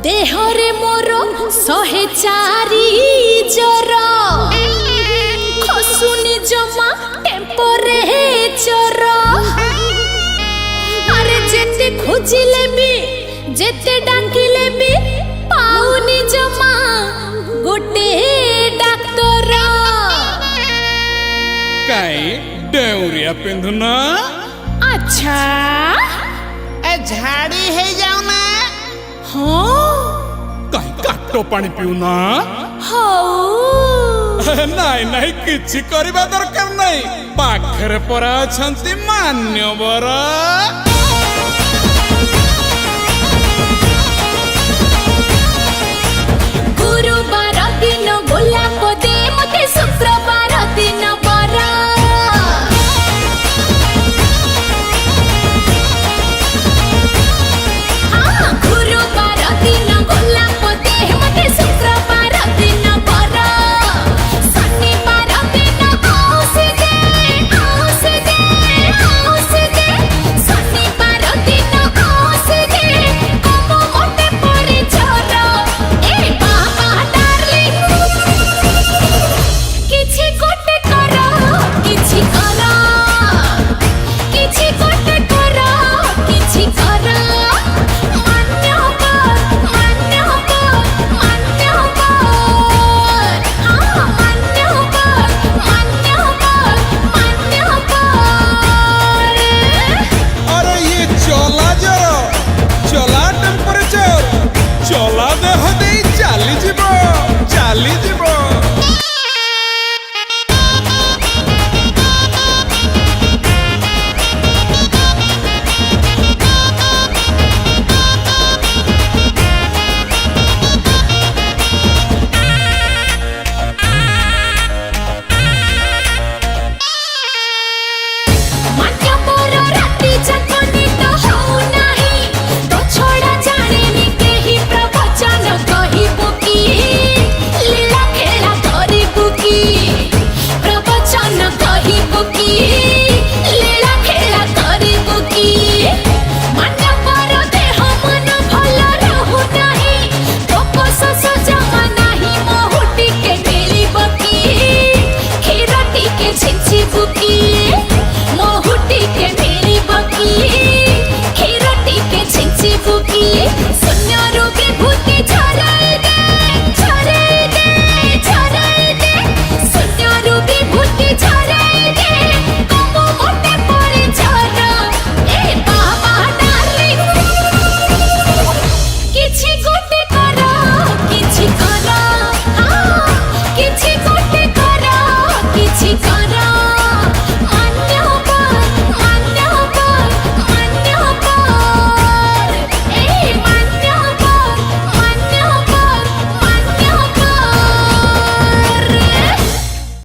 देहरे मोर 104 जर खसुनी जमा टेम्परेचर अरे जेते खोजिले भी जेते डाकिले भी पाउनी जमा गोटे डाक्टर काई डेउरिया पिंधुना अच्छा ए झाड़ी है जाओ ना हाँ काई काटो पानी पिउना नाई नाई किछि करिबा दरकार नाई पाखरे परा अछंती मान्यवर गुरुवार दिन गोलाप दे मते शुक्रवार दिन बरा हाँ गुरुवार दिन गोलाप दे मते शुक्रवार दिन बरा शनिवार दिन आउस दे शनिवार दिन आउस दे कबो मोटे पड़े छोरा ए बाबा डार्लिंग किछि गोटे करा किछि करा किछि गोटे करा किछि करा मान्यवर हाँ मान्यवर अरे ये चला जरा चला टेम्परेचर चला देह दे चाली जीवो मान्यवर राति जागनी तो हो नाही तो छोड़ा जाने केही प्रवचन कही बुकी लीला खेला करी बुकी प्रवचन कही बुकी लीला खेला करी बुकी मान्यवर देह मन भल रहु नाही तो सस जमा नाही मोहुटी के मिली बकी खीर टिके छिछि बुकी मोहुटी के मेरी बकी खीर टिके छिछि बुकी शून्य रोगी भूति झराई दे शून्य रोगी भूति झराई दे कबो मोटे पड़े झरा ए बाबा डार्लिंग किछि गोटे करा हाँ किछि गोटे करा किछि करा